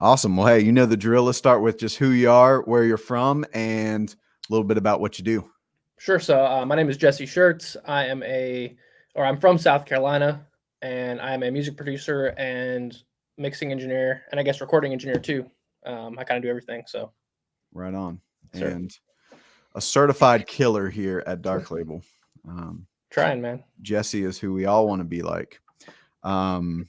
Awesome. Well, hey, you know the drill. Let's start with just who you are, where you're from, and a little bit about what you do. Sure. So my name is Jesse Schertz. I'm from South Carolina, and I am a music producer and mixing engineer, and I guess recording engineer too. I kind of do everything. So, Right on. sir, And a certified killer here at Dark Label. Um, trying, man. Jesse is who we all want to be like. Um,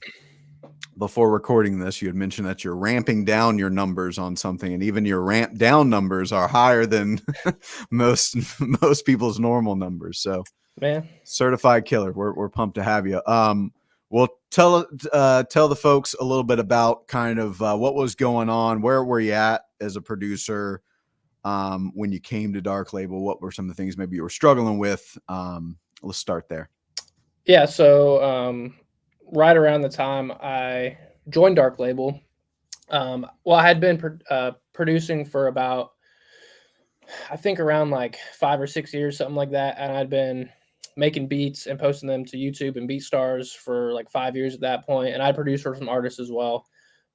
Before recording this, you had mentioned that you're ramping down your numbers on something, and even your ramp down numbers are higher than most most people's normal numbers. So, Man. certified killer. We're pumped to have you. Well, tell the folks a little bit about kind of what was going on. Where were you at as a producer when you came to Dark Label? What were some of the things maybe you were struggling with? Let's start there. Yeah. So right around the time I joined Dark Label, well, I had been producing for about I think around like 5 or 6 years, something like that. And I'd been making beats and posting them to YouTube and BeatStars for like 5 years at that point. And I produced for some artists as well.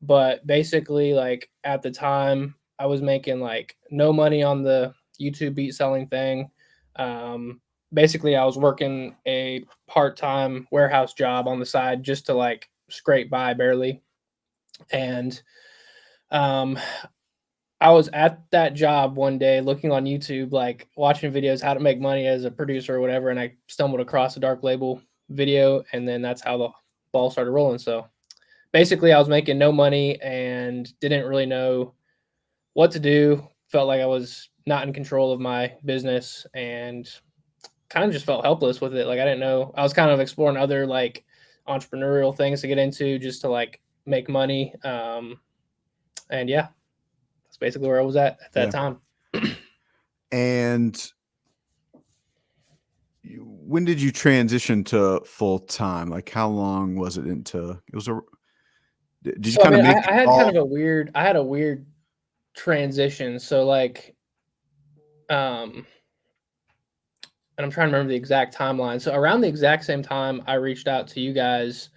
But basically, like at the time, I was making like no money on the YouTube beat selling thing. Basically, I was working a part time warehouse job on the side just to like scrape by barely. And um, I was at that job one day looking on YouTube, like watching videos how to make money as a producer or whatever, and I stumbled across a Dark Label video, and then that's how the ball started rolling. So basically, I was making no money and didn't really know what to do. Felt like I was not in control of my business and kind of just felt helpless with it. Like I didn't know. I was kind of exploring other like entrepreneurial things to get into just to like make money. And yeah, that's basically where I was at that Yeah. time. And when did you transition to full time? Like, how long was it into? It was a. Did you So I kind of mean, make I the had kind call? of a weird, I had a weird transition. So like, um, and I'm trying to remember the exact timeline. So around the exact same time I reached out to you guys,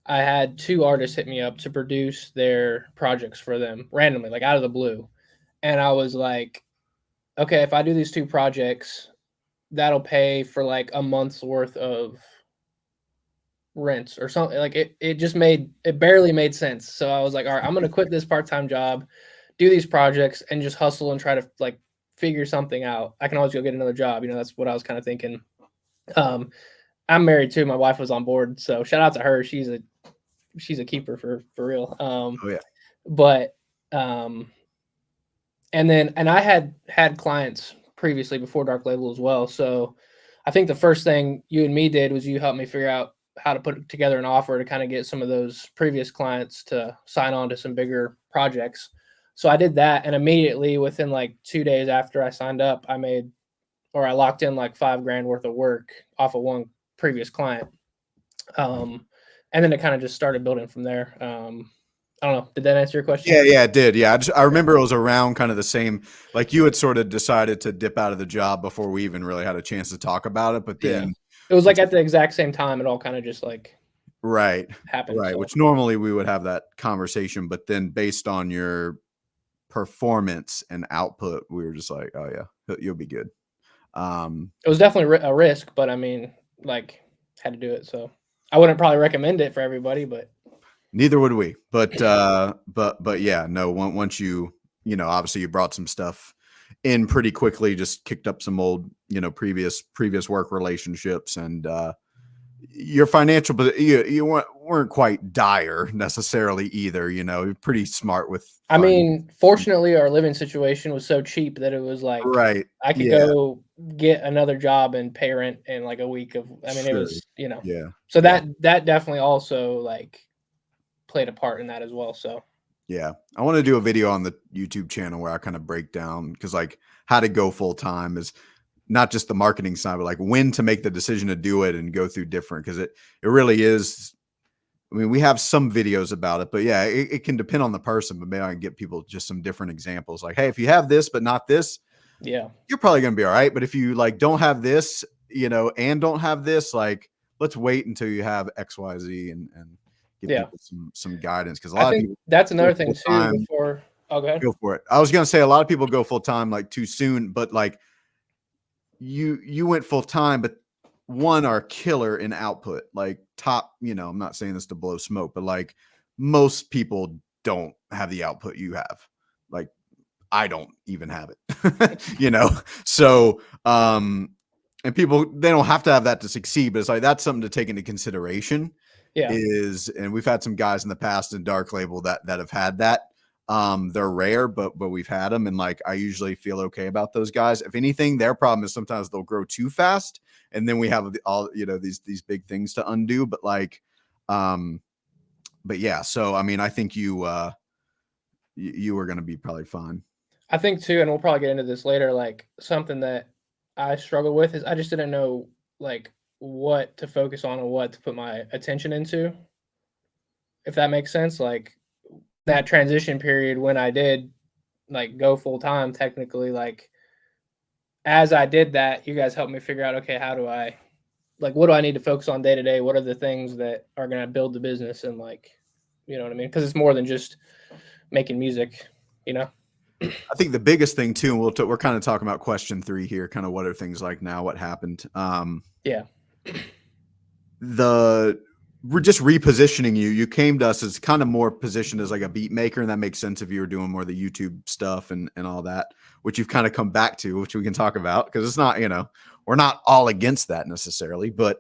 I had two artists hit me up to produce their projects for them randomly, like out of the blue. And I was like, okay, if I do these two projects, that'll pay for like a month's worth of rents or something. Like it just it barely made sense. So I was like, all right, I'm gonna quit this part-time job, do these projects, and just hustle and try to like figure something out. I can always go get another job. That's what I was kind of thinking. Um, I'm married too. My wife was on board, so shout out to her. She's a keeper for real. Oh yeah. But um, and I had clients previously before Dark Label as well. So I think the first thing you and me did was you helped me figure out how to put together an offer to kind of get some of those previous clients to sign on to some bigger projects. So I did that, and immediately within like 2 days after I signed up, I locked in like 5 grand worth of work off of one previous client. Um, and then it kind of just started building from there. I don't know. Did that answer your question? Yeah, it did. Yeah, I Okay. remember it was around kind of the same. Like you had sort of decided to dip out of the job before we even really had a chance to talk about it. But Yeah. then, It was like which at the exact same time it all kind of just like right, happened. right. So Which normally we would have that conversation, but then based on your performance and output, we were just like, oh yeah, you'll be good. it was definitely a risk, but I mean, like, had to do it. So I wouldn't probably recommend it for everybody, but Neither would we. But yeah, no. Once obviously you brought some stuff in pretty quickly, just kicked up some old, previous work relationships, and your financial, but you weren't quite dire necessarily either. You're pretty smart with I finding. mean, fortunately, our living situation was so cheap that it was like Right. I could Yeah. go get another job and pay rent in like a week of. I mean, it Sure. was Yeah. so Yeah. that definitely also like played a part in that as well. So Yeah. I want to do a video on the YouTube channel where I kind of break down because like how to go full time is not just the marketing side, but like when to make the decision to do it and go through different because it really is. I mean, we have some videos about it, but yeah, it can depend on the person. But maybe I can get people just some different examples. Like, hey, if you have this but not this, yeah, you're probably gonna be all right. But if you like don't have this, and don't have this, like let's wait until you have X, Y, Z and give Yeah. people some guidance, because a I lot of think people that's go another thing full too time. before. Oh, go ahead. Go for it. I was gonna say a lot of people go full time like too soon, but like you went full time, but one are killer in output, like top. I'm not saying this to blow smoke, but like most people don't have the output you have. Like I don't even have it, So, and people, they don't have to have that to succeed, but it's like that's something to take into consideration. Yeah. And we've had some guys in the past in Dark Label that have had that. They're rare, but we've had them, and like I usually feel okay about those guys. If anything, their problem is sometimes they'll grow too fast, and then we have all these big things to undo. But like, but yeah. So I mean, I think you are going to be probably fine. I think too, and we'll probably get into this later. Like something that I struggle with is I just didn't know like what to focus on and what to put my attention into. If that makes sense, like that transition period when I did like go full time, technically, like as I did that, you guys helped me figure out, okay, how do I like what do I need to focus on day to day? What are the things that are going to build the business and like, you know what I mean? Because it's more than just making music, you know. I think the biggest thing too, and we're kind of talking about question 3 here, kind of what are things like now, what happened. Yeah. We're just repositioning you. You came to us as kind of more positioned as like a beat maker, and that makes sense if you were doing more of the YouTube stuff and all that, which you've kind of come back to, which we can talk about because it's not, we're not all against that necessarily, but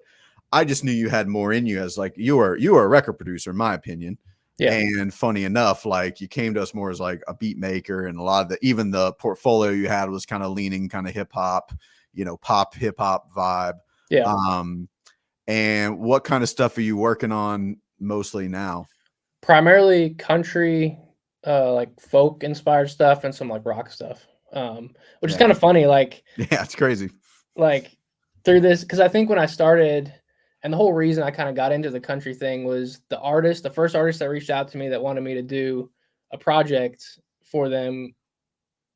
I just knew you had more in you as like you were a record producer, in my opinion. Yeah. And funny enough, like you came to us more as like a beat maker, and a lot of even the portfolio you had was kind of leaning kind of hip hop, pop hip hop vibe. Yeah. And what kind of stuff are you working on mostly now? Primarily country, like folk inspired stuff and some like rock stuff. Which is kind of funny, like Yeah, it's crazy. like through this, because I think when I started, and the whole reason I kind of got into the country thing was the first artist that reached out to me that wanted me to do a project for them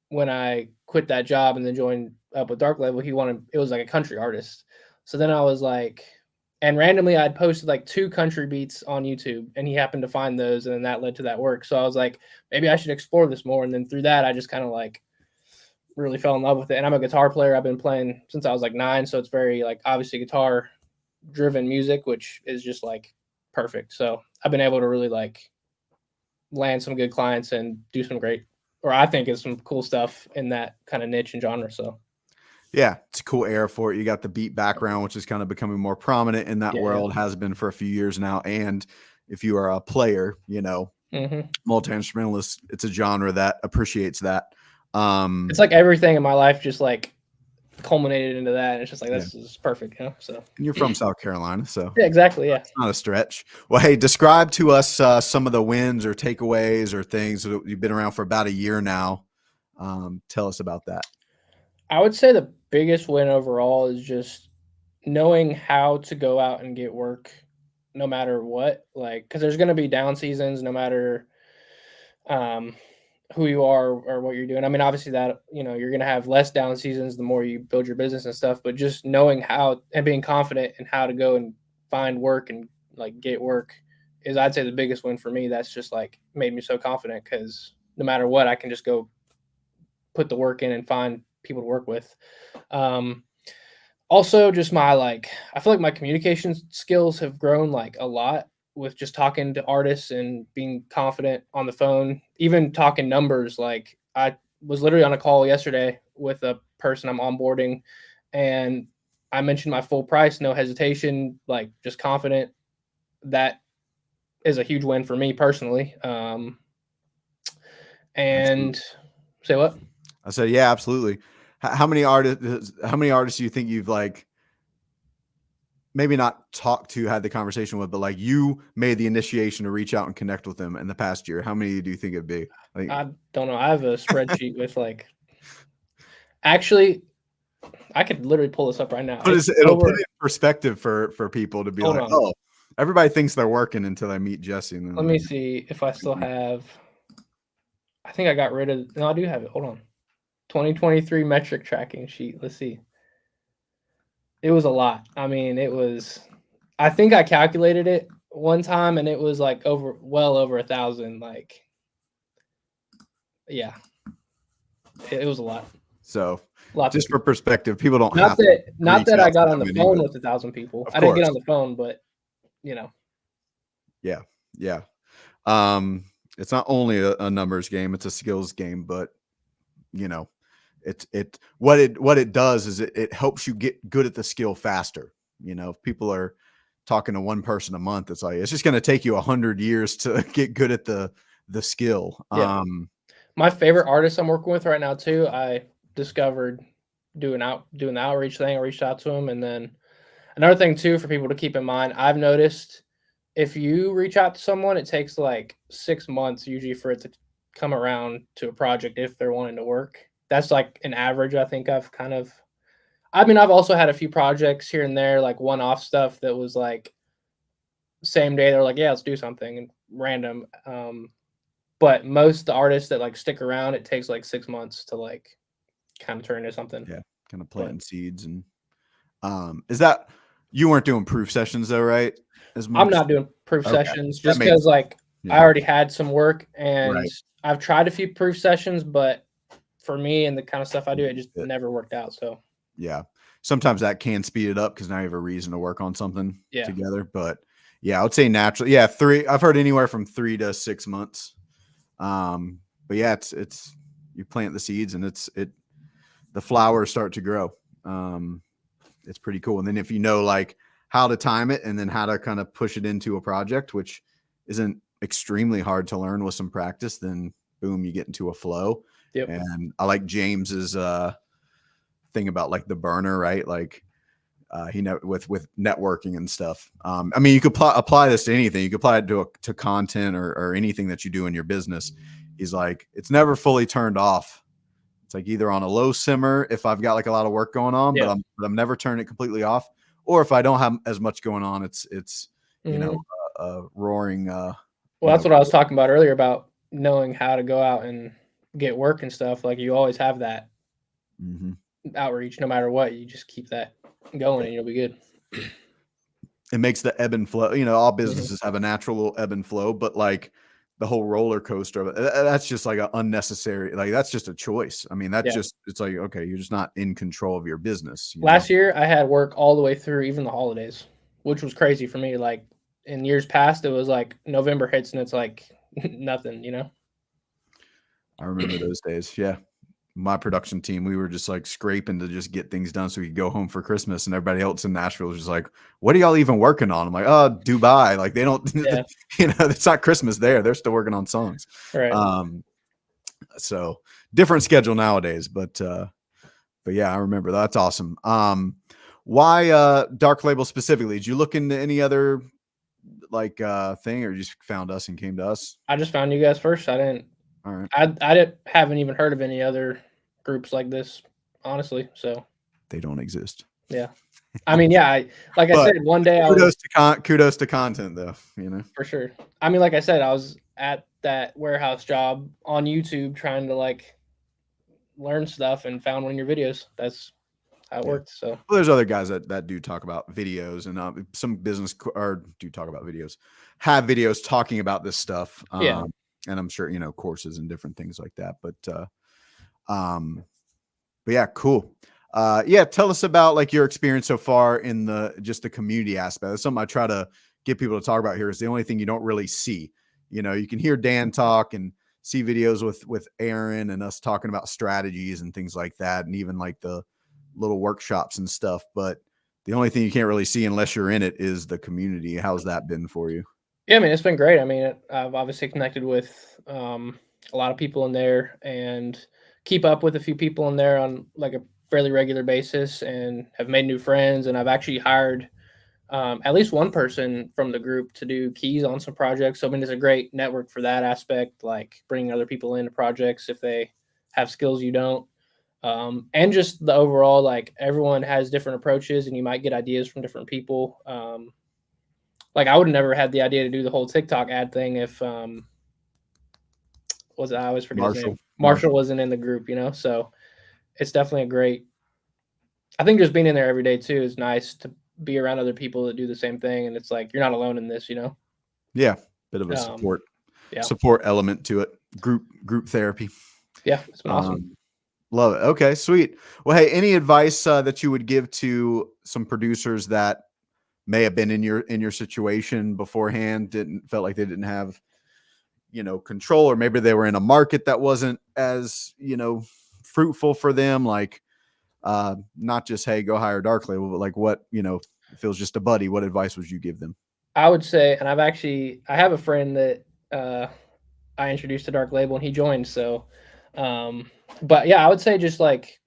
when I quit that job and then joined up with Dark Label. It was like a country artist. So then I was like, and randomly I'd posted like 2 country beats on YouTube, and he happened to find those, and then that led to that work. So I was like, maybe I should explore this more. And then through that, I just kind of like really fell in love with it. And I'm a guitar player. I've been playing since I was like 9, so it's very like obviously guitar driven music, which is just like perfect. So I've been able to really like land some good clients and do some great, or I think is some cool stuff in that kind of niche and genre. So yeah, it's a cool era for it. You got the beat background, which is kind of becoming more prominent in that world, has been for a few years now. And if you are a player, multi-instrumentalist, it's a genre that appreciates that. It's like everything in my life just like culminated into that. And it's just like, this is perfect. So and you're from South Carolina, so yeah, exactly. Yeah. it's not a stretch. Well, hey, describe to us some of the wins or takeaways or things that you've been around for about a year now. Tell us about that. I would say the biggest win overall is just knowing how to go out and get work no matter what, like, because there's going to be down seasons no matter who you are or what you're doing. I mean, obviously that, you're going to have less down seasons the more you build your business and stuff, but just knowing how and being confident in how to go and find work and like get work is, I'd say, the biggest win for me. That's just like made me so confident because no matter what, I can just go put the work in and find people to work with. Also just I feel like my communication skills have grown like a lot with just talking to artists and being confident on the phone, even talking numbers. Like I was literally on a call yesterday with a person I'm onboarding, and I mentioned my full price, no hesitation, like just confident. That is a huge win for me personally. And Absolutely. say what? I said, yeah, absolutely. How many artists do you think you've like maybe not talked to, had the conversation with, but like you made the initiation to reach out and connect with them in the past year? How many do you think it'd be? I don't know. I have a spreadsheet with like, actually, I could literally pull this up right now. It'll put it in perspective for people to be like, oh, everybody thinks they're working until they meet Jesse. And then let me see if I still have. I think I got rid of. No, I do have it. Hold on. 2023 metric tracking sheet. Let's see. It was a lot. I mean, it was. I think I calculated it one time, and it was like well over 1,000. Like, yeah, it was a lot. So Lots just for perspective, people don't not have to not reach that out I to got that on the many, phone but with 1,000 people. of I didn't get course. on the phone, but you know, Yeah. Yeah. Um, it's not only a numbers game, it's a skills game, but you know, what it does is it helps you get good at the skill faster. You know, if people are talking to one person a month, it's like it's just going to take you 100 years to get good at the skill. yeah. My favorite artist I'm working with right now too, I discovered doing the outreach thing. I reached out to him, and then another thing too for people to keep in mind, I've noticed if you reach out to someone, it takes like 6 months usually for it to come around to a project if they're wanting to work. That's like an average. I think I've also had a few projects here and there, like one-off stuff that was like same day they're like, yeah, let's do something and random. But most of the artists that like stick around, it takes like 6 months to like kind of turn into something. Yeah, kind of But planting seeds. And is that you weren't doing proof sessions though, right? As I'm much. not doing proof Okay, sessions that just makes because like I yeah, already had some work and right. I've tried a few proof sessions, but for me and the kind of stuff I do, it just It- never worked out. So yeah, sometimes that can speed it up because now you have a reason to work on something yeah. together. But yeah, I would say naturally, yeah, three. I've heard anywhere from 3 to 6 months. But yeah, it's you plant the seeds and the flowers start to grow. Um, it's pretty cool. And then if you know like how to time it and then how to kind of push it into a project, which isn't extremely hard to learn with some practice, then boom, you get into a flow. Yep. And I like James's thing about like the burner, right? Like with networking and stuff. I mean, you could apply this to anything. You could apply it to content or anything that you do in your business. He's like, it's never fully turned off. It's like either on a low simmer if I've got like a lot of work going on, Yeah. but I'm never turning it completely off. Or if I don't have as much going on, it's you know Mhm. a roaring Well, that's what I was talking about earlier about knowing how to go out and get work and stuff. Like you always have that mm-hmm. outreach, no matter what. You just keep that going, and you'll be good. It makes the ebb and flow. You know, all Mhm. businesses have a natural ebb and flow, but like the whole roller coaster of it, that's just like an unnecessary, like that's just a choice. I mean, that's Yeah. just, it's like, okay, you're just not in control of your business, you know? Last year, I had work all the way through, even the holidays, which was crazy for me. Like in years past, it was like November hits and it's like nothing, you know? I remember those days. Yeah. My production team, we were just like scraping to just get things done so we could go home for Christmas. And everybody else in Nashville was just like, what are y'all even working on? I'm like, oh, Dubai. Like they don't, Yeah. you know, it's not Christmas there. They're still working on songs. Right. So different schedule nowadays, but yeah, I remember that's awesome. Why Dark Label specifically? Did you look into any other like thing, or you just found us and came to us? I just found you guys first. All right. Haven't even heard of any other groups like this, honestly. So They don't exist. yeah. I mean, yeah, like I But said, one day kudos to content though, you know. for sure. I mean, like I said, I was at that warehouse job on YouTube trying to like learn stuff and found one of your videos. That's how it Yeah. worked. So Well, there's other guys that do talk about videos, and some or do talk about videos, have videos talking about this stuff. yeah. And I'm sure, you know, courses and different things like that. But yeah, cool. Yeah, tell us about like your experience so far in the community aspect. That's something I try to get people to talk about here. Is the only thing you don't really see. You know, you can hear Dan talk and see videos with Aaron and us talking about strategies and things like that, and even like the little workshops and stuff. But the only thing you can't really see unless you're in it is the community. How's that been for you? Yeah, I mean, it's been great. I mean, I've obviously connected with a lot of people in there and keep up with a few people in there on like a fairly regular basis and have made new friends. And I've actually hired at least one person from the group to do keys on some projects. So, I mean, it's a great network for that aspect, like bringing other people into projects if they have skills you don't. And just the overall, like everyone has different approaches and you might get ideas from different people. Like I would have never had the idea to do the whole TikTok ad thing if was I always forget his name. Marshall wasn't in the group, you know. So it's definitely a great. I think just being in there every day too is nice to be around other people that do the same thing, and it's like you're not alone in this, you know. Yeah, bit of a Um, yeah, support element to it. Group therapy. yeah, it's been awesome. Love it. Okay, sweet. Well, hey, any advice that you would give to some producers that may have been in your situation beforehand, didn't felt like they didn't have, control, or maybe they were in a market that wasn't as, fruitful for them, like not just, hey, go hire Dark Label, but like what, if it was just a buddy, what advice would you give them? I would say, and I have a friend that uh, I introduced to Dark Label, and he joined. So, um, but yeah, I would say just like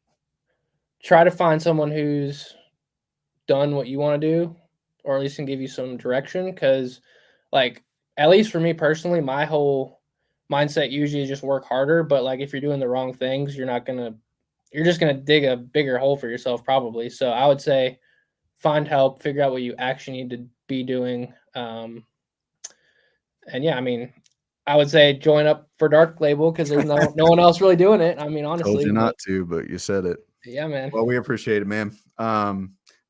try to find someone who's done what you want to do, or at least can give you some direction. Because, like, at least for me personally, my whole mindset usually is just work harder. But like, if you're doing the wrong things, you're just gonna dig a bigger hole for yourself probably. So I would say find help, figure out what you actually need to be doing. And yeah, I mean, I would say join up for Dark Label because there's no one else really doing it. I mean, Told honestly, you but not to, but you said it. yeah, man. Well, we appreciate it, man.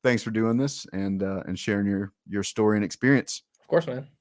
Thanks for doing this and sharing your story and experience. Of course, man.